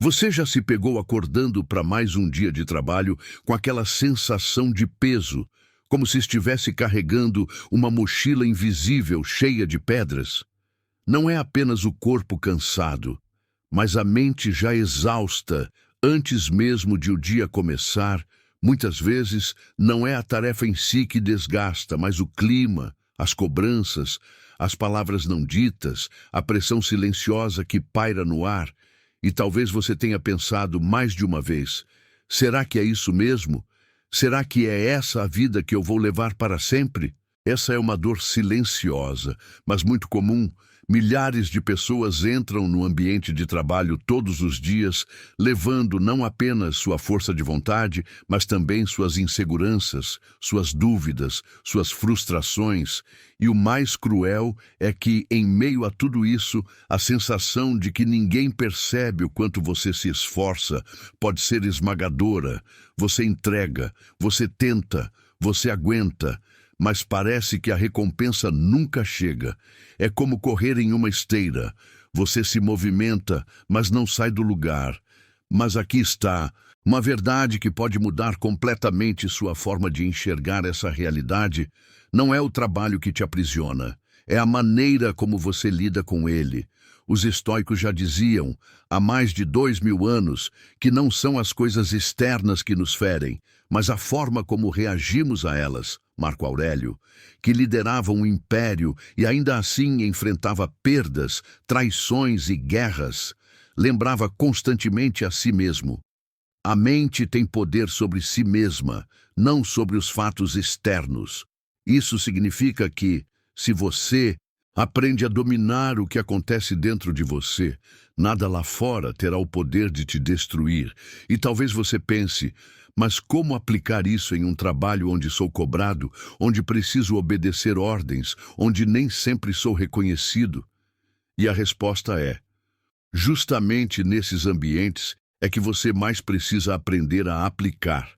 Você já se pegou acordando para mais um dia de trabalho com aquela sensação de peso, como se estivesse carregando uma mochila invisível cheia de pedras? Não é apenas o corpo cansado, mas a mente já exausta antes mesmo de o dia começar. Muitas vezes não é a tarefa em si que desgasta, mas o clima, as cobranças, as palavras não ditas, a pressão silenciosa que paira no ar. E talvez você tenha pensado mais de uma vez: será que é isso mesmo? Será que é essa a vida que eu vou levar para sempre? Essa é uma dor silenciosa, mas muito comum. Milhares de pessoas entram no ambiente de trabalho todos os dias, levando não apenas sua força de vontade, mas também suas inseguranças, suas dúvidas, suas frustrações. E o mais cruel é que, em meio a tudo isso, a sensação de que ninguém percebe o quanto você se esforça pode ser esmagadora. Você entrega, você tenta, você aguenta, mas parece que a recompensa nunca chega. É como correr em uma esteira. Você se movimenta, mas não sai do lugar. Mas aqui está uma verdade que pode mudar completamente sua forma de enxergar essa realidade. Não é o trabalho que te aprisiona, é a maneira como você lida com ele. Os estoicos já diziam, há mais de 2000 anos, que não são as coisas externas que nos ferem, mas a forma como reagimos a elas. Marco Aurélio, que liderava um império e ainda assim enfrentava perdas, traições e guerras, lembrava constantemente a si mesmo: a mente tem poder sobre si mesma, não sobre os fatos externos. Isso significa que, se você aprende a dominar o que acontece dentro de você, nada lá fora terá o poder de te destruir. E talvez você pense: mas como aplicar isso em um trabalho onde sou cobrado, onde preciso obedecer ordens, onde nem sempre sou reconhecido? E a resposta é: justamente nesses ambientes é que você mais precisa aprender a aplicar.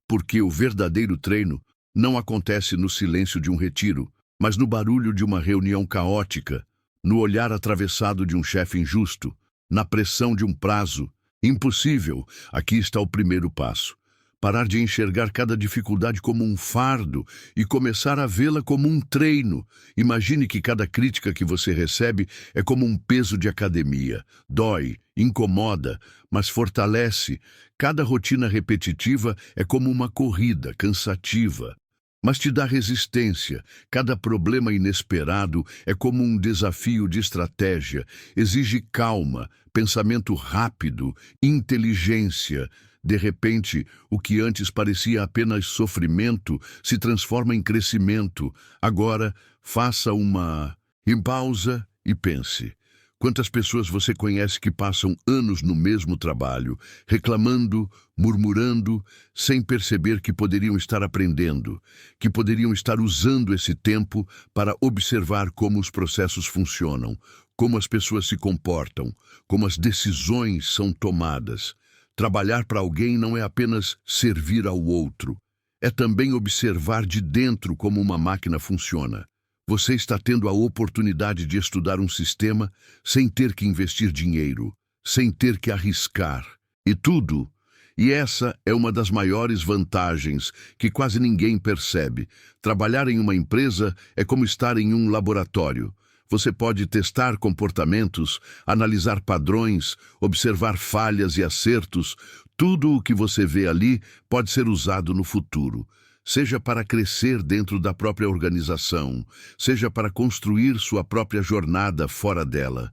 Porque o verdadeiro treino não acontece no silêncio de um retiro, mas no barulho de uma reunião caótica, no olhar atravessado de um chefe injusto, na pressão de um prazo impossível. Aqui está o primeiro passo: parar de enxergar cada dificuldade como um fardo e começar a vê-la como um treino. Imagine que cada crítica que você recebe é como um peso de academia. Dói, incomoda, mas fortalece. Cada rotina repetitiva é como uma corrida cansativa, mas te dá resistência. Cada problema inesperado é como um desafio de estratégia. Exige calma, pensamento rápido, inteligência. De repente, o que antes parecia apenas sofrimento se transforma em crescimento. Agora, faça uma pausa e pense. Quantas pessoas você conhece que passam anos no mesmo trabalho, reclamando, murmurando, sem perceber que poderiam estar aprendendo, que poderiam estar usando esse tempo para observar como os processos funcionam, como as pessoas se comportam, como as decisões são tomadas? Trabalhar para alguém não é apenas servir ao outro, é também observar de dentro como uma máquina funciona. Você está tendo a oportunidade de estudar um sistema sem ter que investir dinheiro, sem ter que arriscar. E tudo. E essa é uma das maiores vantagens que quase ninguém percebe. Trabalhar em uma empresa é como estar em um laboratório. Você pode testar comportamentos, analisar padrões, observar falhas e acertos. Tudo o que você vê ali pode ser usado no futuro. Seja para crescer dentro da própria organização, seja para construir sua própria jornada fora dela.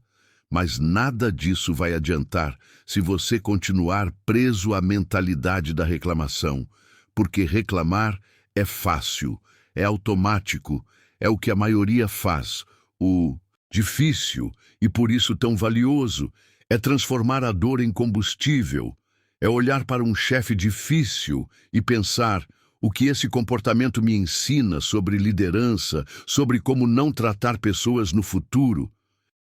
Mas nada disso vai adiantar se você continuar preso à mentalidade da reclamação, porque reclamar é fácil, é automático, é o que a maioria faz. O difícil, e por isso tão valioso, é transformar a dor em combustível, é olhar para um chefe difícil e pensar: o que esse comportamento me ensina sobre liderança, sobre como não tratar pessoas no futuro?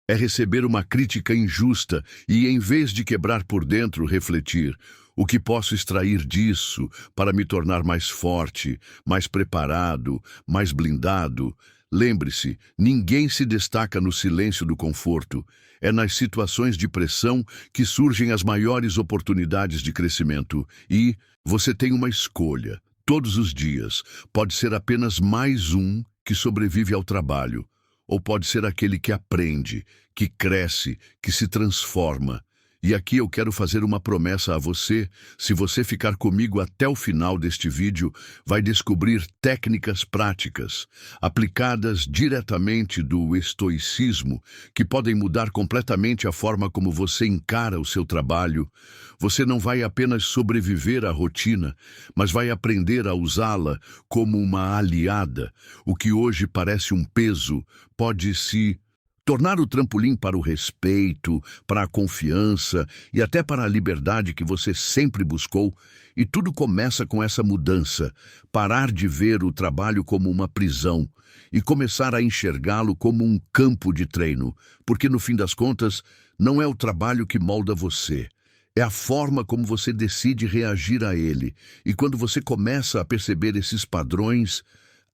É receber uma crítica injusta e, em vez de quebrar por dentro, refletir: o que posso extrair disso para me tornar mais forte, mais preparado, mais blindado? Lembre-se, ninguém se destaca no silêncio do conforto. É nas situações de pressão que surgem as maiores oportunidades de crescimento. E você tem uma escolha. Todos os dias. Pode ser apenas mais um que sobrevive ao trabalho. Ou pode ser aquele que aprende, que cresce, que se transforma. E aqui eu quero fazer uma promessa a você. Se você ficar comigo até o final deste vídeo, vai descobrir técnicas práticas, aplicadas diretamente do estoicismo, que podem mudar completamente a forma como você encara o seu trabalho. Você não vai apenas sobreviver à rotina, mas vai aprender a usá-la como uma aliada. O que hoje parece um peso pode se tornar o trampolim para o respeito, para a confiança e até para a liberdade que você sempre buscou. E tudo começa com essa mudança, parar de ver o trabalho como uma prisão e começar a enxergá-lo como um campo de treino, porque no fim das contas, não é o trabalho que molda você. É a forma como você decide reagir a ele. E quando você começa a perceber esses padrões,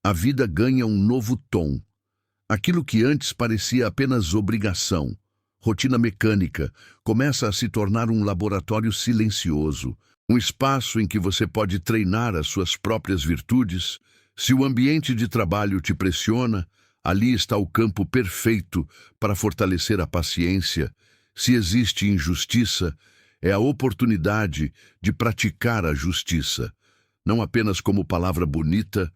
a vida ganha um novo tom. Aquilo que antes parecia apenas obrigação, rotina mecânica, começa a se tornar um laboratório silencioso, um espaço em que você pode treinar as suas próprias virtudes. Se o ambiente de trabalho te pressiona, ali está o campo perfeito para fortalecer a paciência. Se existe injustiça, é a oportunidade de praticar a justiça, não apenas como palavra bonita,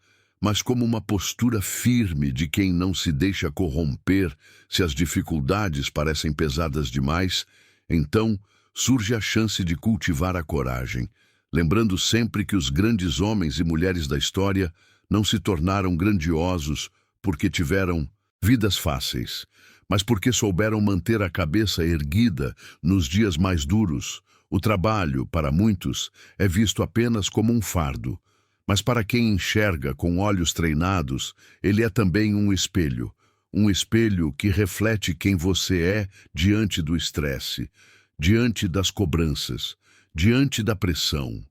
mas como uma postura firme de quem não se deixa corromper. Se as dificuldades parecem pesadas demais, então surge a chance de cultivar a coragem, lembrando sempre que os grandes homens e mulheres da história não se tornaram grandiosos porque tiveram vidas fáceis, mas porque souberam manter a cabeça erguida nos dias mais duros. O trabalho, para muitos, é visto apenas como um fardo, mas para quem enxerga com olhos treinados, ele é também um espelho que reflete quem você é diante do estresse, diante das cobranças, diante da pressão.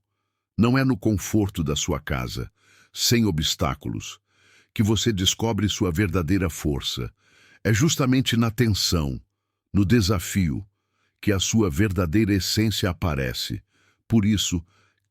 Não é no conforto da sua casa, sem obstáculos, que você descobre sua verdadeira força. É justamente na tensão, no desafio, que a sua verdadeira essência aparece. Por isso,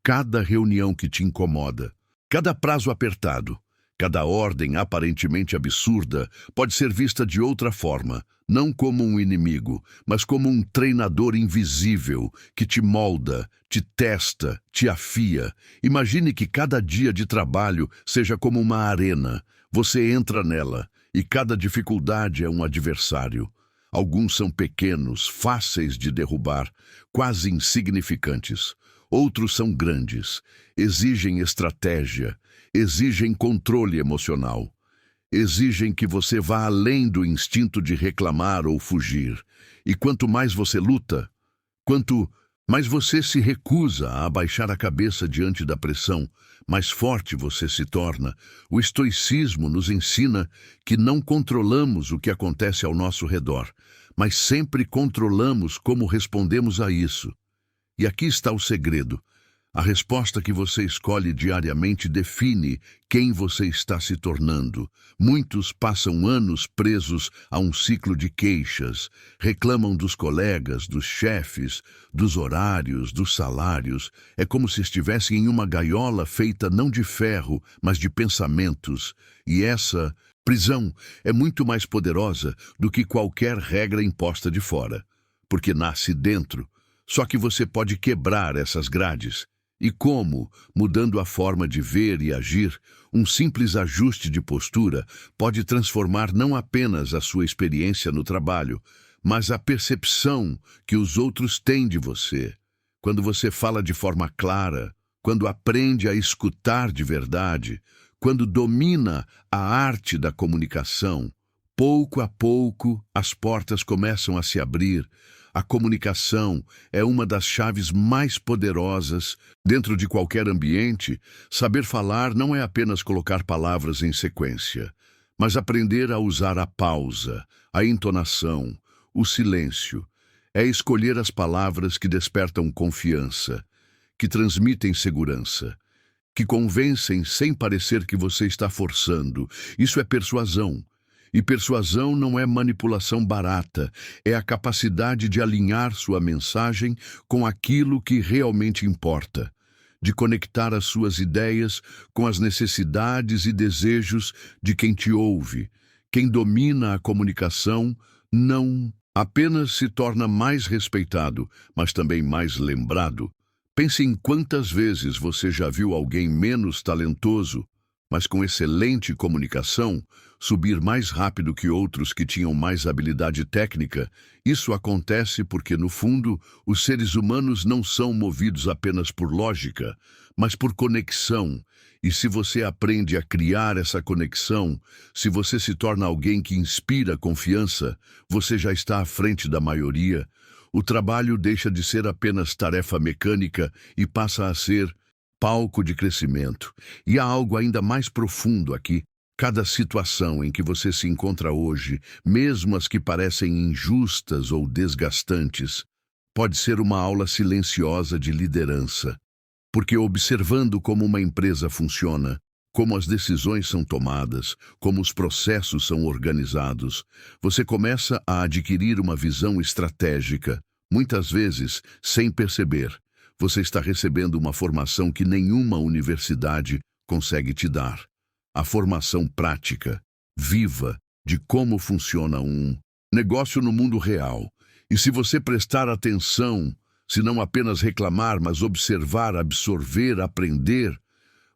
cada reunião que te incomoda, cada prazo apertado, cada ordem aparentemente absurda pode ser vista de outra forma, não como um inimigo, mas como um treinador invisível que te molda, te testa, te afia. Imagine que cada dia de trabalho seja como uma arena. Você entra nela e cada dificuldade é um adversário. Alguns são pequenos, fáceis de derrubar, quase insignificantes. Outros são grandes, exigem estratégia, exigem controle emocional, exigem que você vá além do instinto de reclamar ou fugir. E quanto mais você luta, quanto mais você se recusa a abaixar a cabeça diante da pressão, mais forte você se torna. O estoicismo nos ensina que não controlamos o que acontece ao nosso redor, mas sempre controlamos como respondemos a isso. E aqui está o segredo. A resposta que você escolhe diariamente define quem você está se tornando. Muitos passam anos presos a um ciclo de queixas, reclamam dos colegas, dos chefes, dos horários, dos salários. É como se estivessem em uma gaiola feita não de ferro, mas de pensamentos. E essa prisão é muito mais poderosa do que qualquer regra imposta de fora, porque nasce dentro. Só que você pode quebrar essas grades. E como, mudando a forma de ver e agir, um simples ajuste de postura pode transformar não apenas a sua experiência no trabalho, mas a percepção que os outros têm de você. Quando você fala de forma clara, quando aprende a escutar de verdade, quando domina a arte da comunicação, pouco a pouco as portas começam a se abrir. A comunicação é uma das chaves mais poderosas dentro de qualquer ambiente. Saber falar não é apenas colocar palavras em sequência, mas aprender a usar a pausa, a entonação, o silêncio. É escolher as palavras que despertam confiança, que transmitem segurança, que convencem sem parecer que você está forçando. Isso é persuasão. E persuasão não é manipulação barata, é a capacidade de alinhar sua mensagem com aquilo que realmente importa, de conectar as suas ideias com as necessidades e desejos de quem te ouve. Quem domina a comunicação não apenas se torna mais respeitado, mas também mais lembrado. Pense em quantas vezes você já viu alguém menos talentoso, mas com excelente comunicação, subir mais rápido que outros que tinham mais habilidade técnica. Isso acontece porque, no fundo, os seres humanos não são movidos apenas por lógica, mas por conexão. E se você aprende a criar essa conexão, se você se torna alguém que inspira confiança, você já está à frente da maioria. O trabalho deixa de ser apenas tarefa mecânica e passa a ser palco de crescimento. E há algo ainda mais profundo aqui. Cada situação em que você se encontra hoje, mesmo as que parecem injustas ou desgastantes, pode ser uma aula silenciosa de liderança. Porque observando como uma empresa funciona, como as decisões são tomadas, como os processos são organizados, você começa a adquirir uma visão estratégica, muitas vezes sem perceber. Você está recebendo uma formação que nenhuma universidade consegue te dar. A formação prática, viva, de como funciona um negócio no mundo real. E se você prestar atenção, se não apenas reclamar, mas observar, absorver, aprender,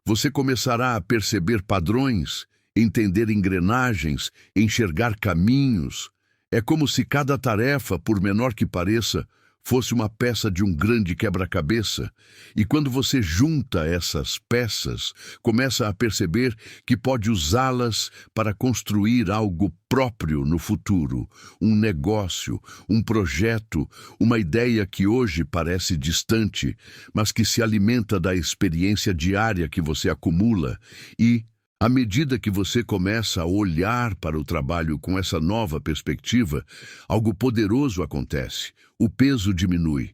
você começará a perceber padrões, entender engrenagens, enxergar caminhos. É como se cada tarefa, por menor que pareça, fosse uma peça de um grande quebra-cabeça, e quando você junta essas peças, começa a perceber que pode usá-las para construir algo próprio no futuro, um negócio, um projeto, uma ideia que hoje parece distante, mas que se alimenta da experiência diária que você acumula e, à medida que você começa a olhar para o trabalho com essa nova perspectiva, algo poderoso acontece. O peso diminui.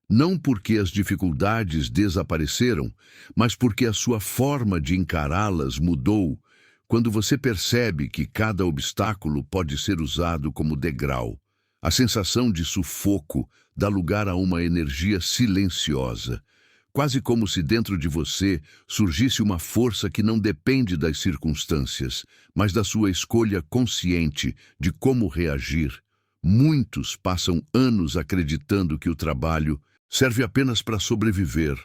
Não porque as dificuldades desapareceram, mas porque a sua forma de encará-las mudou. Quando você percebe que cada obstáculo pode ser usado como degrau, a sensação de sufoco dá lugar a uma energia silenciosa. Quase como se dentro de você surgisse uma força que não depende das circunstâncias, mas da sua escolha consciente de como reagir. Muitos passam anos acreditando que o trabalho serve apenas para sobreviver,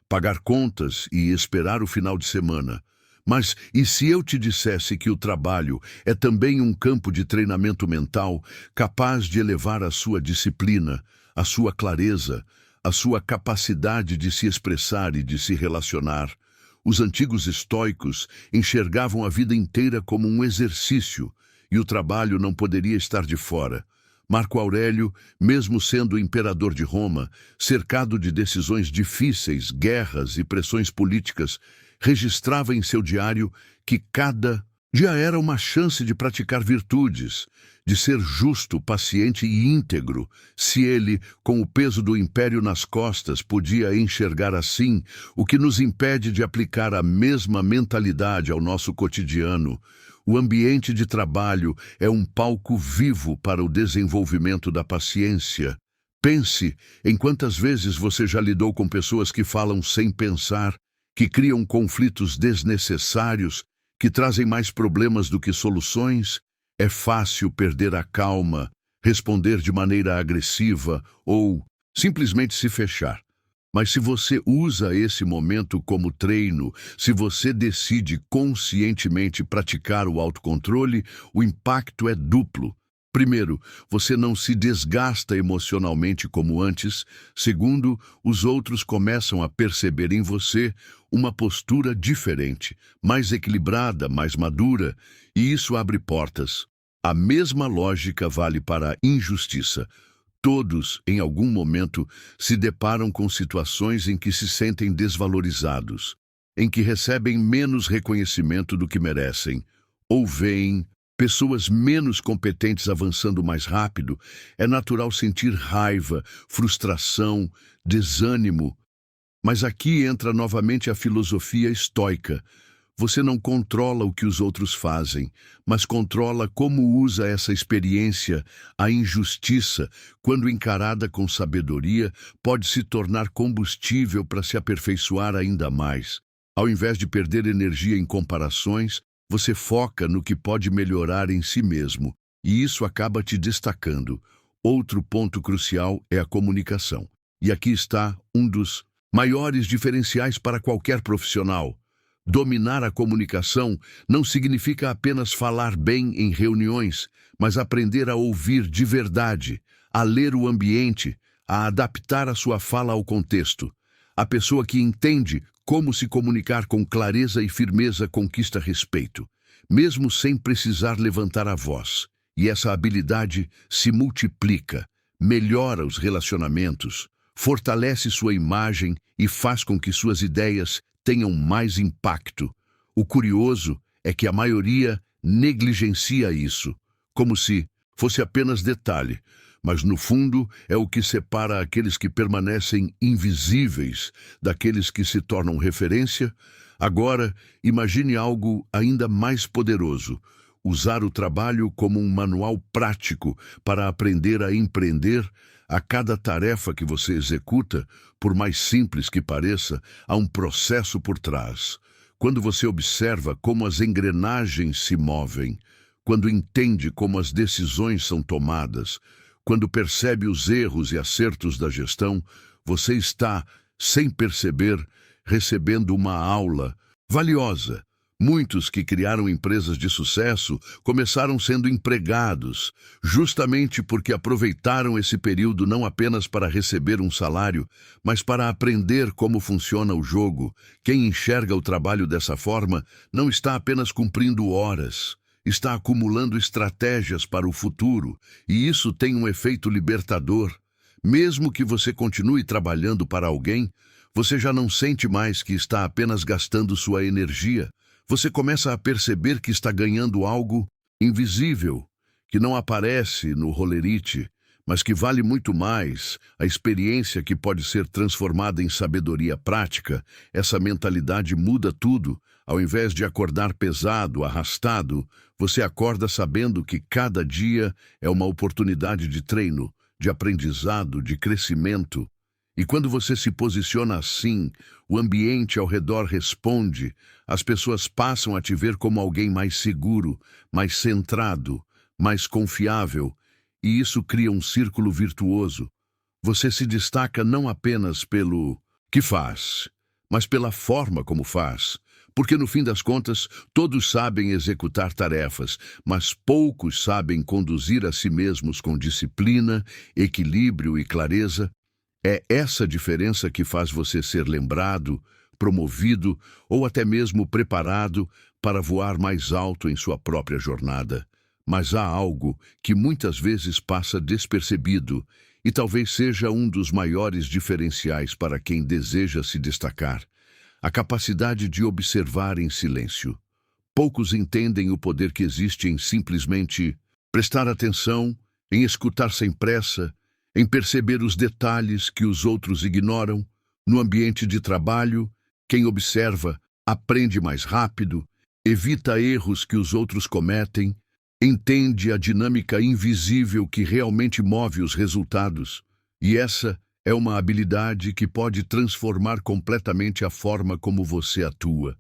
pagar contas e esperar o final de semana. Mas e se eu te dissesse que o trabalho é também um campo de treinamento mental capaz de elevar a sua disciplina, a sua clareza, a sua capacidade de se expressar e de se relacionar? Os antigos estoicos enxergavam a vida inteira como um exercício, e o trabalho não poderia estar de fora. Marco Aurélio, mesmo sendo imperador de Roma, cercado de decisões difíceis, guerras e pressões políticas, registrava em seu diário que cada dia era uma chance de praticar virtudes, de ser justo, paciente e íntegro. Se ele, com o peso do império nas costas, podia enxergar assim, o que nos impede de aplicar a mesma mentalidade ao nosso cotidiano? O ambiente de trabalho é um palco vivo para o desenvolvimento da paciência. Pense em quantas vezes você já lidou com pessoas que falam sem pensar, que criam conflitos desnecessários, que trazem mais problemas do que soluções. É fácil perder a calma, responder de maneira agressiva ou simplesmente se fechar. Mas se você usa esse momento como treino, se você decide conscientemente praticar o autocontrole, o impacto é duplo. Primeiro, você não se desgasta emocionalmente como antes. Segundo, os outros começam a perceber em você uma postura diferente, mais equilibrada, mais madura, e isso abre portas. A mesma lógica vale para a injustiça. Todos, em algum momento, se deparam com situações em que se sentem desvalorizados, em que recebem menos reconhecimento do que merecem, ou veem pessoas menos competentes avançando mais rápido. É natural sentir raiva, frustração, desânimo. Mas aqui entra novamente a filosofia estoica. Você não controla o que os outros fazem, mas controla como usa essa experiência. A injustiça, quando encarada com sabedoria, pode se tornar combustível para se aperfeiçoar ainda mais. Ao invés de perder energia em comparações, você foca no que pode melhorar em si mesmo, e isso acaba te destacando. Outro ponto crucial é a comunicação. E aqui está um dos maiores diferenciais para qualquer profissional. Dominar a comunicação não significa apenas falar bem em reuniões, mas aprender a ouvir de verdade, a ler o ambiente, a adaptar a sua fala ao contexto. A pessoa que entende como se comunicar com clareza e firmeza conquista respeito, mesmo sem precisar levantar a voz. E essa habilidade se multiplica, melhora os relacionamentos, fortalece sua imagem e faz com que suas ideias tenham mais impacto. O curioso é que a maioria negligencia isso, como se fosse apenas detalhe, mas no fundo é o que separa aqueles que permanecem invisíveis daqueles que se tornam referência. Agora, imagine algo ainda mais poderoso: usar o trabalho como um manual prático para aprender a empreender. A cada tarefa que você executa, por mais simples que pareça, há um processo por trás. Quando você observa como as engrenagens se movem, quando entende como as decisões são tomadas, quando percebe os erros e acertos da gestão, você está, sem perceber, recebendo uma aula valiosa. Muitos que criaram empresas de sucesso começaram sendo empregados, justamente porque aproveitaram esse período não apenas para receber um salário, mas para aprender como funciona o jogo. Quem enxerga o trabalho dessa forma não está apenas cumprindo horas, está acumulando estratégias para o futuro, e isso tem um efeito libertador. Mesmo que você continue trabalhando para alguém, você já não sente mais que está apenas gastando sua energia. Você começa a perceber que está ganhando algo invisível, que não aparece no holerite, mas que vale muito mais, a experiência que pode ser transformada em sabedoria prática. Essa mentalidade muda tudo. Ao invés de acordar pesado, arrastado, você acorda sabendo que cada dia é uma oportunidade de treino, de aprendizado, de crescimento. E quando você se posiciona assim, o ambiente ao redor responde, as pessoas passam a te ver como alguém mais seguro, mais centrado, mais confiável, e isso cria um círculo virtuoso. Você se destaca não apenas pelo que faz, mas pela forma como faz. Porque no fim das contas, todos sabem executar tarefas, mas poucos sabem conduzir a si mesmos com disciplina, equilíbrio e clareza. É essa diferença que faz você ser lembrado, promovido ou até mesmo preparado para voar mais alto em sua própria jornada. Mas há algo que muitas vezes passa despercebido e talvez seja um dos maiores diferenciais para quem deseja se destacar: a capacidade de observar em silêncio. Poucos entendem o poder que existe em simplesmente prestar atenção, em escutar sem pressa, em perceber os detalhes que os outros ignoram. No ambiente de trabalho, quem observa aprende mais rápido, evita erros que os outros cometem, entende a dinâmica invisível que realmente move os resultados. E essa é uma habilidade que pode transformar completamente a forma como você atua,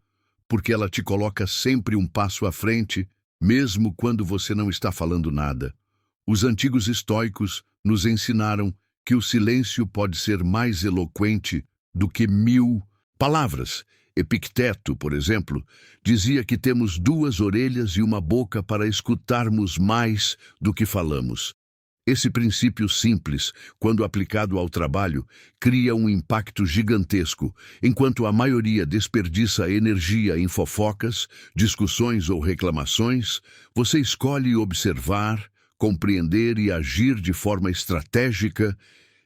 porque ela te coloca sempre um passo à frente, mesmo quando você não está falando nada. Os antigos estoicos nos ensinaram que o silêncio pode ser mais eloquente do que 1000 palavras. Epicteto, por exemplo, dizia que temos 2 orelhas e uma boca para escutarmos mais do que falamos. Esse princípio simples, quando aplicado ao trabalho, cria um impacto gigantesco. Enquanto a maioria desperdiça energia em fofocas, discussões ou reclamações, você escolhe observar, compreender e agir de forma estratégica.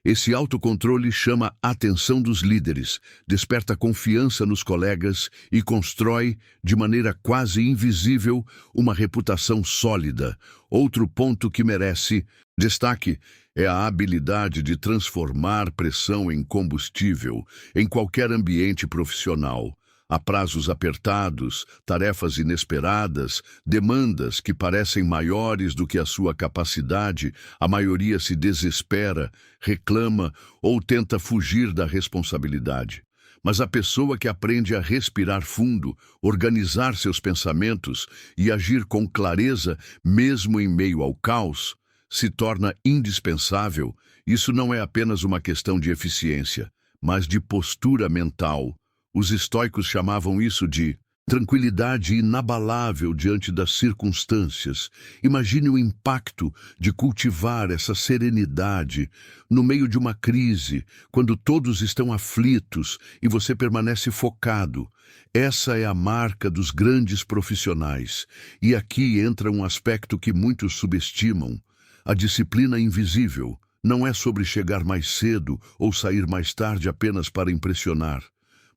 Esse autocontrole chama a atenção dos líderes, desperta confiança nos colegas e constrói, de maneira quase invisível, uma reputação sólida. Outro ponto que merece destaque é a habilidade de transformar pressão em combustível em qualquer ambiente profissional. Há prazos apertados, tarefas inesperadas, demandas que parecem maiores do que a sua capacidade. A maioria se desespera, reclama ou tenta fugir da responsabilidade. Mas a pessoa que aprende a respirar fundo, organizar seus pensamentos e agir com clareza, mesmo em meio ao caos, se torna indispensável. Isso não é apenas uma questão de eficiência, mas de postura mental. Os estoicos chamavam isso de tranquilidade inabalável diante das circunstâncias. Imagine o impacto de cultivar essa serenidade no meio de uma crise, quando todos estão aflitos e você permanece focado. Essa é a marca dos grandes profissionais. E aqui entra um aspecto que muitos subestimam: a disciplina invisível. Não é sobre chegar mais cedo ou sair mais tarde apenas para impressionar,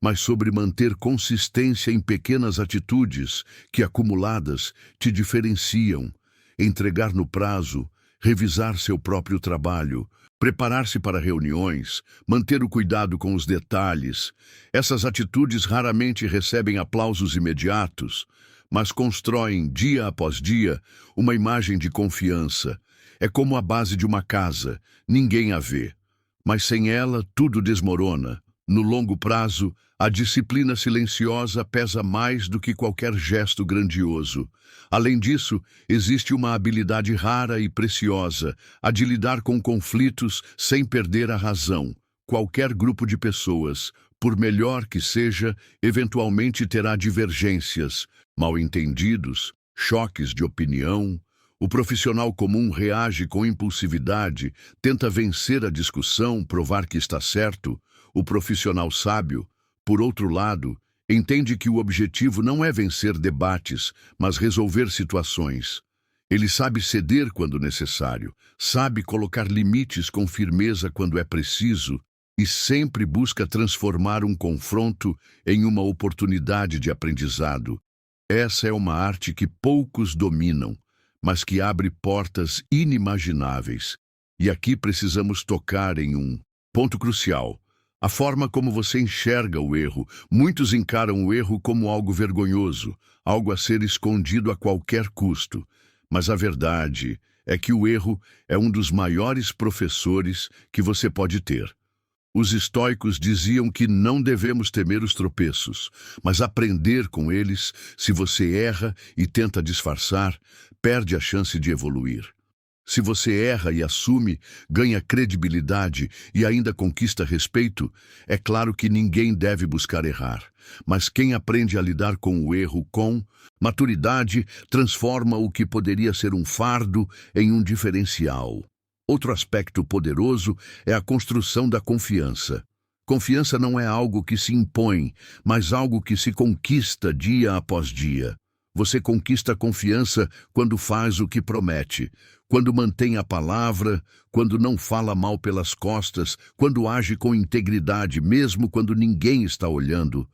mas sobre manter consistência em pequenas atitudes que, acumuladas, te diferenciam. Entregar no prazo, revisar seu próprio trabalho, preparar-se para reuniões, manter o cuidado com os detalhes. Essas atitudes raramente recebem aplausos imediatos, mas constroem, dia após dia, uma imagem de confiança. É como a base de uma casa, ninguém a vê, mas sem ela tudo desmorona. No longo prazo, a disciplina silenciosa pesa mais do que qualquer gesto grandioso. Além disso, existe uma habilidade rara e preciosa, a de lidar com conflitos sem perder a razão. Qualquer grupo de pessoas, por melhor que seja, eventualmente terá divergências, mal-entendidos, choques de opinião. O profissional comum reage com impulsividade, tenta vencer a discussão, provar que está certo. O profissional sábio, por outro lado, entende que o objetivo não é vencer debates, mas resolver situações. Ele sabe ceder quando necessário, sabe colocar limites com firmeza quando é preciso e sempre busca transformar um confronto em uma oportunidade de aprendizado. Essa é uma arte que poucos dominam, mas que abre portas inimagináveis. E aqui precisamos tocar em um ponto crucial: a forma como você enxerga o erro. Muitos encaram o erro como algo vergonhoso, algo a ser escondido a qualquer custo. Mas a verdade é que o erro é um dos maiores professores que você pode ter. Os estoicos diziam que não devemos temer os tropeços, mas aprender com eles. Se você erra e tenta disfarçar, perde a chance de evoluir. Se você erra e assume, ganha credibilidade e ainda conquista respeito. É claro que ninguém deve buscar errar, mas quem aprende a lidar com o erro com maturidade transforma o que poderia ser um fardo em um diferencial. Outro aspecto poderoso é a construção da confiança. Confiança não é algo que se impõe, mas algo que se conquista dia após dia. Você conquista a confiança quando faz o que promete, quando mantém a palavra, quando não fala mal pelas costas, quando age com integridade, mesmo quando ninguém está olhando.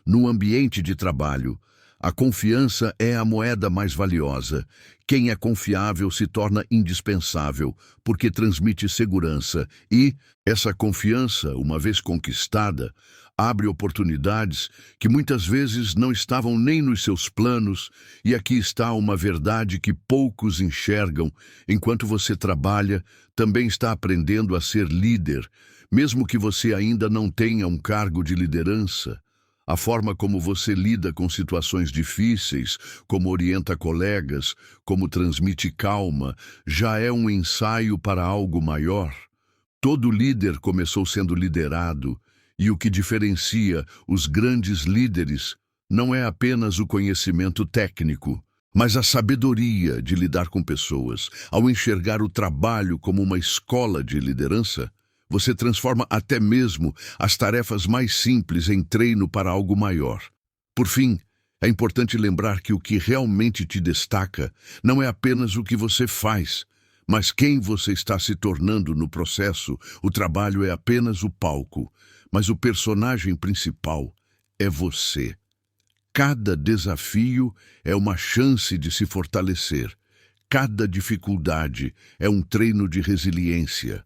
No ambiente de trabalho, a confiança é a moeda mais valiosa. Quem é confiável se torna indispensável, porque transmite segurança e, essa confiança, uma vez conquistada, abre oportunidades que muitas vezes não estavam nem nos seus planos. E aqui está uma verdade que poucos enxergam: enquanto você trabalha, também está aprendendo a ser líder, mesmo que você ainda não tenha um cargo de liderança. A forma como você lida com situações difíceis, como orienta colegas, como transmite calma, já é um ensaio para algo maior. Todo líder começou sendo liderado, e o que diferencia os grandes líderes não é apenas o conhecimento técnico, mas a sabedoria de lidar com pessoas. Ao enxergar o trabalho como uma escola de liderança, você transforma até mesmo as tarefas mais simples em treino para algo maior. Por fim, é importante lembrar que o que realmente te destaca não é apenas o que você faz, mas quem você está se tornando no processo. O trabalho é apenas o palco, mas o personagem principal é você. Cada desafio é uma chance de se fortalecer. Cada dificuldade é um treino de resiliência.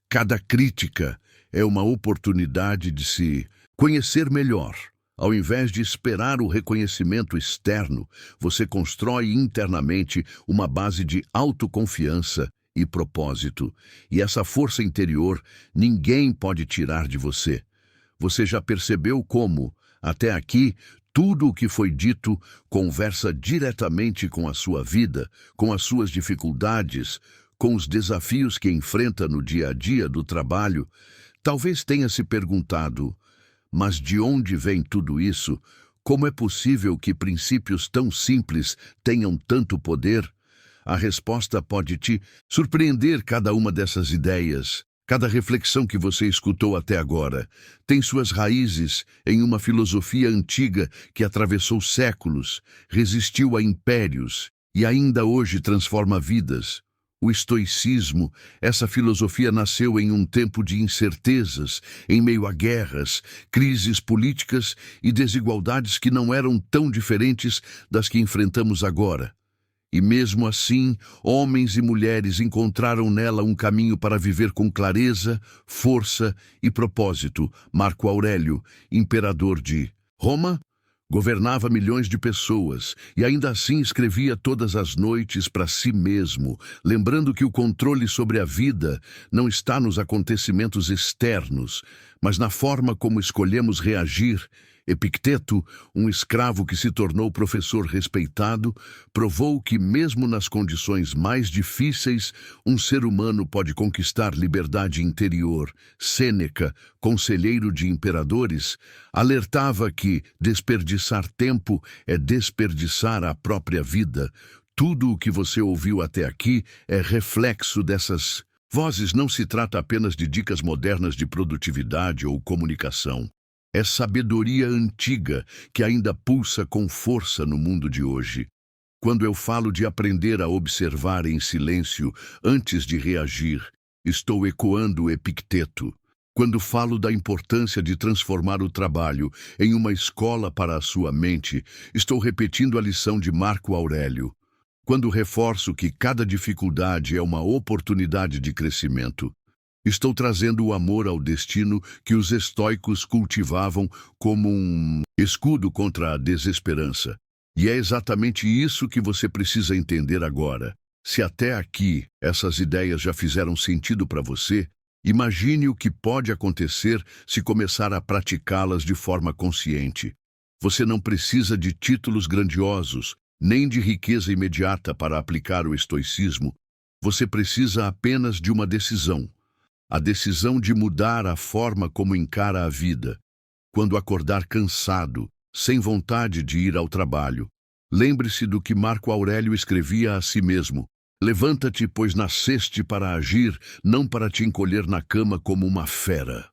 Cada crítica é uma oportunidade de se conhecer melhor. Ao invés de esperar o reconhecimento externo, você constrói internamente uma base de autoconfiança e propósito. E essa força interior ninguém pode tirar de você. Você já percebeu como, até aqui, tudo o que foi dito conversa diretamente com a sua vida, com as suas dificuldades, com os desafios que enfrenta no dia a dia do trabalho? Talvez tenha se perguntado: mas de onde vem tudo isso? Como é possível que princípios tão simples tenham tanto poder? A resposta pode te surpreender. Cada uma dessas ideias, cada reflexão que você escutou até agora, tem suas raízes em uma filosofia antiga que atravessou séculos, resistiu a impérios e ainda hoje transforma vidas. O estoicismo, essa filosofia nasceu em um tempo de incertezas, em meio a guerras, crises políticas e desigualdades que não eram tão diferentes das que enfrentamos agora. E mesmo assim, homens e mulheres encontraram nela um caminho para viver com clareza, força e propósito. Marco Aurélio, imperador de Roma, governava milhões de pessoas e ainda assim escrevia todas as noites para si mesmo, lembrando que o controle sobre a vida não está nos acontecimentos externos, mas na forma como escolhemos reagir. Epicteto, um escravo que se tornou professor respeitado, provou que mesmo nas condições mais difíceis, um ser humano pode conquistar liberdade interior. Sêneca, conselheiro de imperadores, alertava que desperdiçar tempo é desperdiçar a própria vida. Tudo o que você ouviu até aqui é reflexo dessas vozes. Não se trata apenas de dicas modernas de produtividade ou comunicação. É sabedoria antiga que ainda pulsa com força no mundo de hoje. Quando eu falo de aprender a observar em silêncio antes de reagir, estou ecoando Epicteto. Quando falo da importância de transformar o trabalho em uma escola para a sua mente, estou repetindo a lição de Marco Aurélio. Quando reforço que cada dificuldade é uma oportunidade de crescimento, estou trazendo o amor ao destino que os estoicos cultivavam como um escudo contra a desesperança. E é exatamente isso que você precisa entender agora. Se até aqui essas ideias já fizeram sentido para você, imagine o que pode acontecer se começar a praticá-las de forma consciente. Você não precisa de títulos grandiosos, nem de riqueza imediata para aplicar o estoicismo. Você precisa apenas de uma decisão. A decisão de mudar a forma como encara a vida. Quando acordar cansado, sem vontade de ir ao trabalho, lembre-se do que Marco Aurélio escrevia a si mesmo: levanta-te, pois nasceste para agir, não para te encolher na cama como uma fera.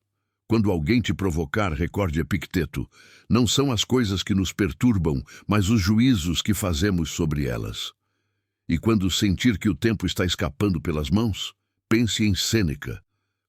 Quando alguém te provocar, recorde Epicteto: não são as coisas que nos perturbam, mas os juízos que fazemos sobre elas. E quando sentir que o tempo está escapando pelas mãos, pense em Sêneca: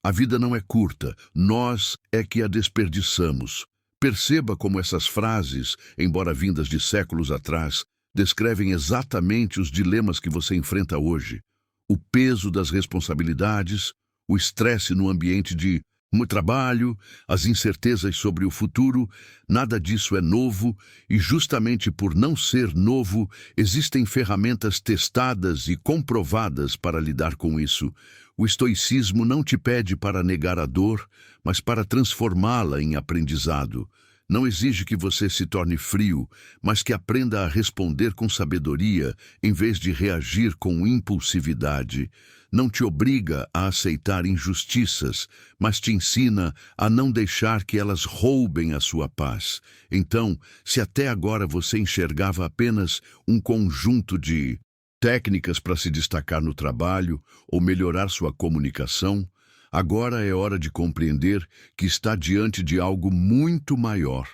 a vida não é curta, nós é que a desperdiçamos. Perceba como essas frases, embora vindas de séculos atrás, descrevem exatamente os dilemas que você enfrenta hoje. O peso das responsabilidades, o estresse no ambiente de trabalho, as incertezas sobre o futuro, nada disso é novo, e justamente por não ser novo, existem ferramentas testadas e comprovadas para lidar com isso. O estoicismo não te pede para negar a dor, mas para transformá-la em aprendizado. Não exige que você se torne frio, mas que aprenda a responder com sabedoria em vez de reagir com impulsividade. Não te obriga a aceitar injustiças, mas te ensina a não deixar que elas roubem a sua paz. Então, se até agora você enxergava apenas um conjunto de técnicas para se destacar no trabalho ou melhorar sua comunicação, agora é hora de compreender que está diante de algo muito maior.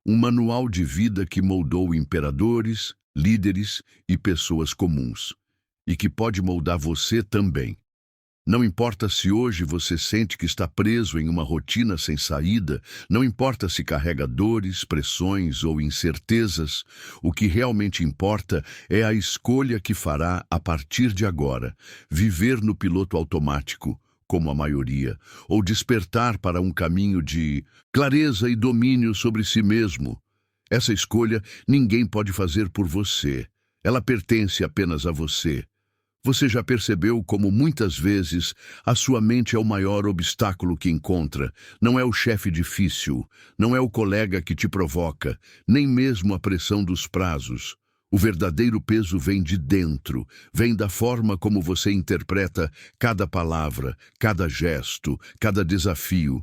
Um manual de vida que moldou imperadores, líderes e pessoas comuns, e que pode moldar você também. Não importa se hoje você sente que está preso em uma rotina sem saída, não importa se carrega dores, pressões ou incertezas, o que realmente importa é a escolha que fará a partir de agora: viver no piloto automático, como a maioria, ou despertar para um caminho de clareza e domínio sobre si mesmo. Essa escolha ninguém pode fazer por você. Ela pertence apenas a você. Você já percebeu como muitas vezes a sua mente é o maior obstáculo que encontra? Não é o chefe difícil, não é o colega que te provoca, nem mesmo a pressão dos prazos. O verdadeiro peso vem de dentro, vem da forma como você interpreta cada palavra, cada gesto, cada desafio.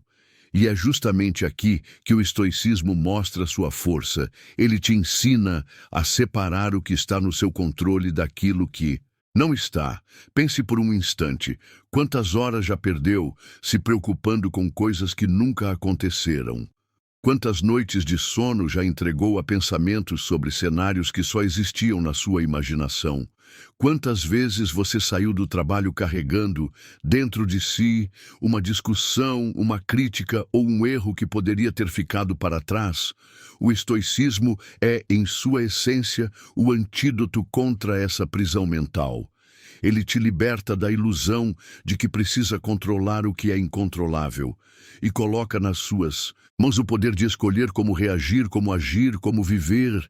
E é justamente aqui que o estoicismo mostra sua força. Ele te ensina a separar o que está no seu controle daquilo que não está. Pense por um instante. Quantas horas já perdeu se preocupando com coisas que nunca aconteceram? Quantas noites de sono já entregou a pensamentos sobre cenários que só existiam na sua imaginação? Quantas vezes você saiu do trabalho carregando dentro de si uma discussão, uma crítica ou um erro que poderia ter ficado para trás? O estoicismo é, em sua essência, o antídoto contra essa prisão mental. Ele te liberta da ilusão de que precisa controlar o que é incontrolável e coloca nas suas mãos o poder de escolher como reagir, como agir, como viver.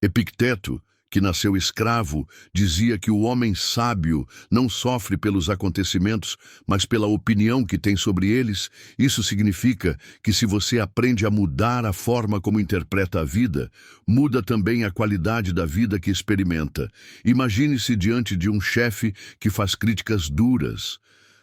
Epicteto, que nasceu escravo, dizia que o homem sábio não sofre pelos acontecimentos, mas pela opinião que tem sobre eles. Isso significa que se você aprende a mudar a forma como interpreta a vida, muda também a qualidade da vida que experimenta. Imagine-se diante de um chefe que faz críticas duras.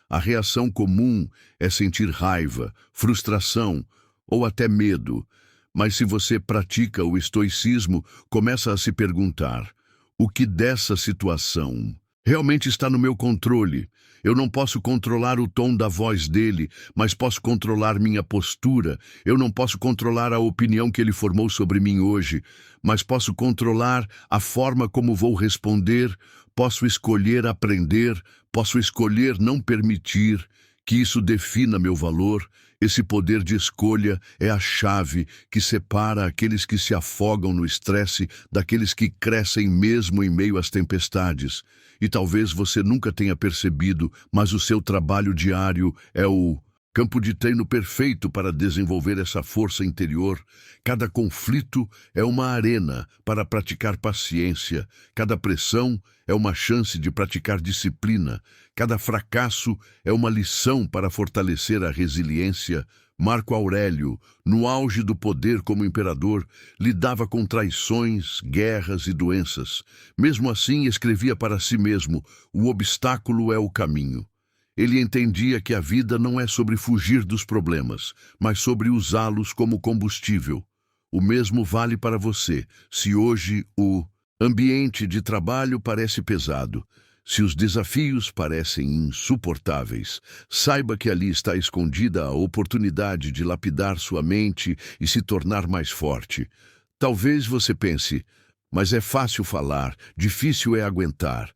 A reação comum é sentir raiva, frustração ou até medo. Mas se você pratica o estoicismo, começa a se perguntar: o que dessa situação realmente está no meu controle? Eu não posso controlar o tom da voz dele, mas posso controlar minha postura. Eu não posso controlar a opinião que ele formou sobre mim hoje, mas posso controlar a forma como vou responder. Posso escolher aprender, posso escolher não permitir que isso defina meu valor. Esse poder de escolha é a chave que separa aqueles que se afogam no estresse daqueles que crescem mesmo em meio às tempestades. E talvez você nunca tenha percebido, mas o seu trabalho diário é o campo de treino perfeito para desenvolver essa força interior. Cada conflito é uma arena para praticar paciência. Cada pressão é uma chance de praticar disciplina. Cada fracasso é uma lição para fortalecer a resiliência. Marco Aurélio, no auge do poder como imperador, lidava com traições, guerras e doenças. Mesmo assim, escrevia para si mesmo: o obstáculo é o caminho. Ele entendia que a vida não é sobre fugir dos problemas, mas sobre usá-los como combustível. O mesmo vale para você. Se hoje o ambiente de trabalho parece pesado, se os desafios parecem insuportáveis, saiba que ali está escondida a oportunidade de lapidar sua mente e se tornar mais forte. Talvez você pense: mas é fácil falar, difícil é aguentar.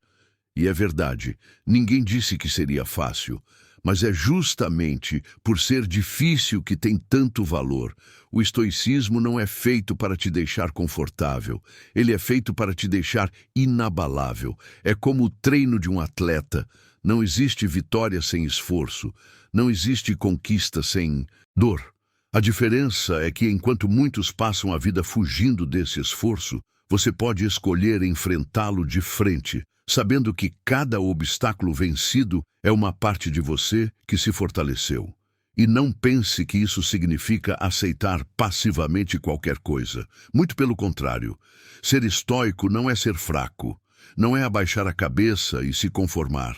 E é verdade, ninguém disse que seria fácil, mas é justamente por ser difícil que tem tanto valor. O estoicismo não é feito para te deixar confortável, ele é feito para te deixar inabalável. É como o treino de um atleta. Não existe vitória sem esforço, não existe conquista sem dor. A diferença é que enquanto muitos passam a vida fugindo desse esforço, você pode escolher enfrentá-lo de frente, sabendo que cada obstáculo vencido é uma parte de você que se fortaleceu. E não pense que isso significa aceitar passivamente qualquer coisa. Muito pelo contrário. Ser estoico não é ser fraco, não é abaixar a cabeça e se conformar.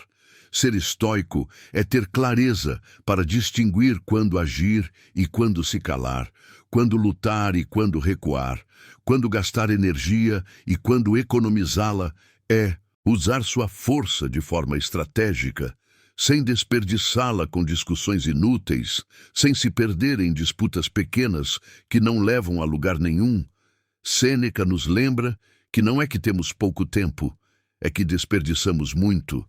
Ser estoico é ter clareza para distinguir quando agir e quando se calar, quando lutar e quando recuar, quando gastar energia e quando economizá-la. É usar sua força de forma estratégica, sem desperdiçá-la com discussões inúteis, sem se perder em disputas pequenas que não levam a lugar nenhum. Sêneca nos lembra que não é que temos pouco tempo, é que desperdiçamos muito.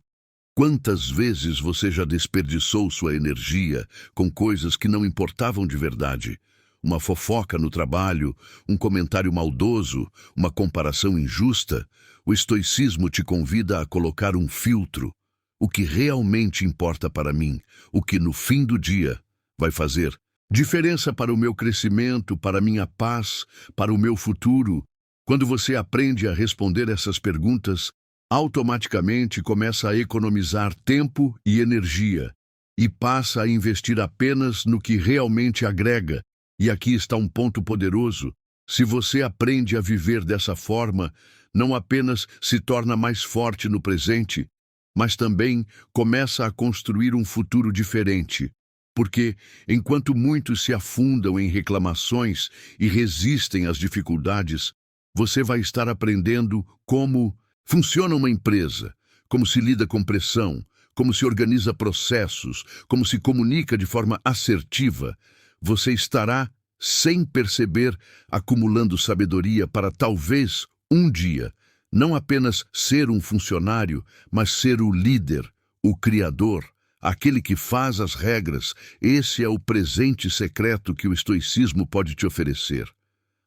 Quantas vezes você já desperdiçou sua energia com coisas que não importavam de verdade? Uma fofoca no trabalho, um comentário maldoso, uma comparação injusta? O estoicismo te convida a colocar um filtro. o que realmente importa para mim, o que no fim do dia vai fazer diferença para o meu crescimento, para a minha paz, para o meu futuro. Quando você aprende a responder essas perguntas, automaticamente começa a economizar tempo e energia e passa a investir apenas no que realmente agrega. E aqui está um ponto poderoso. Se você aprende a viver dessa forma, não apenas se torna mais forte no presente, mas também começa a construir um futuro diferente. Porque, enquanto muitos se afundam em reclamações e resistem às dificuldades, você vai estar aprendendo como funciona uma empresa, como se lida com pressão, como se organiza processos, como se comunica de forma assertiva. Você estará, sem perceber, acumulando sabedoria para talvez, um dia, não apenas ser um funcionário, mas ser o líder, o criador, aquele que faz as regras. Esse é o presente secreto que o estoicismo pode te oferecer.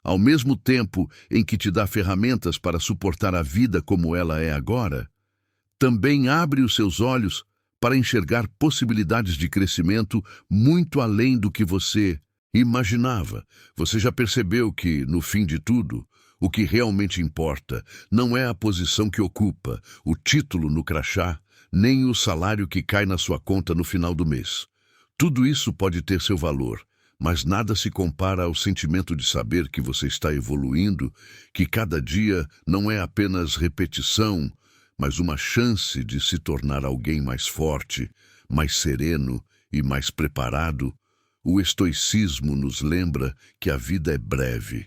Ao mesmo tempo em que te dá ferramentas para suportar a vida como ela é agora, também abre os seus olhos para enxergar possibilidades de crescimento muito além do que você imaginava. Você já percebeu que, no fim de tudo, o que realmente importa não é a posição que ocupa, o título no crachá, nem o salário que cai na sua conta no final do mês. Tudo isso pode ter seu valor, mas nada se compara ao sentimento de saber que você está evoluindo, que cada dia não é apenas repetição, mas uma chance de se tornar alguém mais forte, mais sereno e mais preparado. O estoicismo nos lembra que a vida é breve,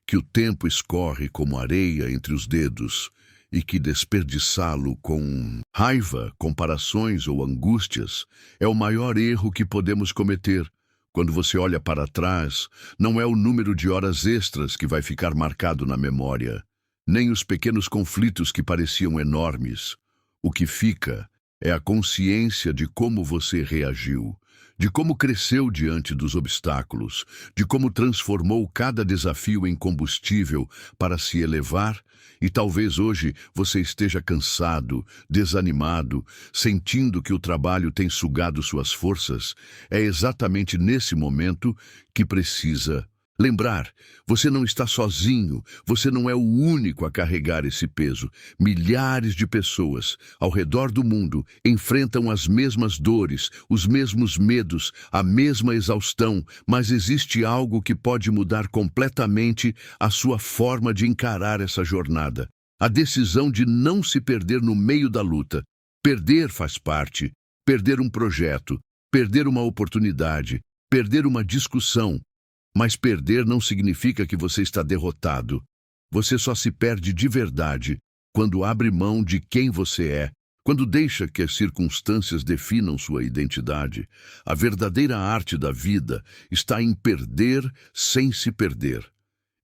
que o tempo escorre como areia entre os dedos e que desperdiçá-lo com raiva, comparações ou angústias é o maior erro que podemos cometer. Quando você olha para trás, não é o número de horas extras que vai ficar marcado na memória, nem os pequenos conflitos que pareciam enormes. O que fica é a consciência de como você reagiu, de como cresceu diante dos obstáculos, de como transformou cada desafio em combustível para se elevar. E talvez hoje você esteja cansado, desanimado, sentindo que o trabalho tem sugado suas forças. É exatamente nesse momento que precisa lembrar, você não está sozinho, você não é o único a carregar esse peso. Milhares de pessoas ao redor do mundo enfrentam as mesmas dores, os mesmos medos, a mesma exaustão, mas existe algo que pode mudar completamente a sua forma de encarar essa jornada. A decisão de não se perder no meio da luta. Perder faz parte. Perder um projeto, perder uma oportunidade, perder uma discussão. Mas perder não significa que você está derrotado. Você só se perde de verdade quando abre mão de quem você é, quando deixa que as circunstâncias definam sua identidade. A verdadeira arte da vida está em perder sem se perder.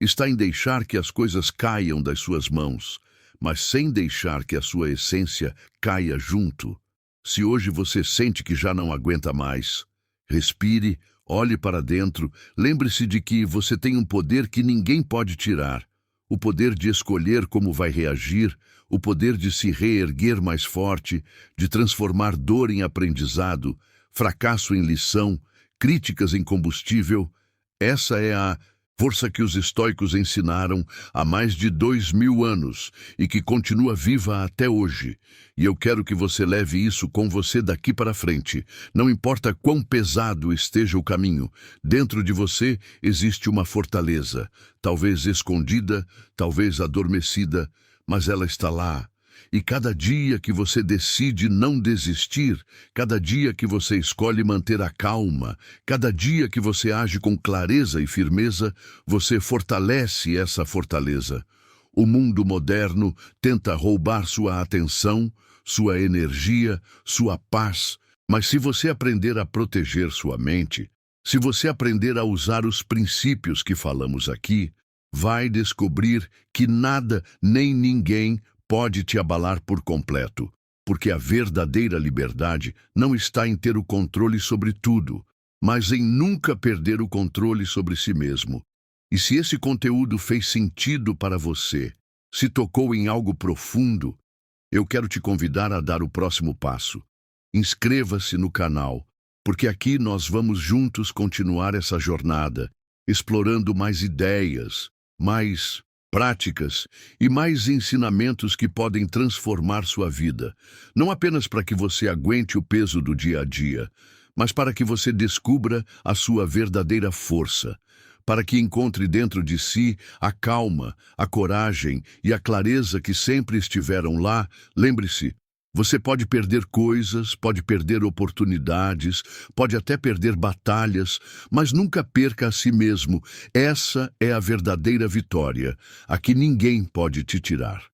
Está em deixar que as coisas caiam das suas mãos, mas sem deixar que a sua essência caia junto. Se hoje você sente que já não aguenta mais, respire. Olhe para dentro, lembre-se de que você tem um poder que ninguém pode tirar. O poder de escolher como vai reagir, o poder de se reerguer mais forte, de transformar dor em aprendizado, fracasso em lição, críticas em combustível. Essa é a força que os estoicos ensinaram há mais de 2000 anos e que continua viva até hoje. E eu quero que você leve isso com você daqui para frente. Não importa quão pesado esteja o caminho, dentro de você existe uma fortaleza, talvez escondida, talvez adormecida, mas ela está lá. E cada dia que você decide não desistir, cada dia que você escolhe manter a calma, cada dia que você age com clareza e firmeza, você fortalece essa fortaleza. O mundo moderno tenta roubar sua atenção, sua energia, sua paz, mas se você aprender a proteger sua mente, se você aprender a usar os princípios que falamos aqui, vai descobrir que nada nem ninguém pode te abalar por completo, porque a verdadeira liberdade não está em ter o controle sobre tudo, mas em nunca perder o controle sobre si mesmo. E se esse conteúdo fez sentido para você, se tocou em algo profundo, Eu quero te convidar a dar o próximo passo. Inscreva-se no canal, porque aqui nós vamos juntos continuar essa jornada, explorando mais ideias, mais práticas e mais ensinamentos que podem transformar sua vida. Não apenas para que você aguente o peso do dia a dia, mas para que você descubra a sua verdadeira força, para que encontre dentro de si a calma, a coragem e a clareza que sempre estiveram lá. Lembre-se, você pode perder coisas, pode perder oportunidades, pode até perder batalhas, mas nunca perca a si mesmo. Essa é a verdadeira vitória, a que ninguém pode te tirar.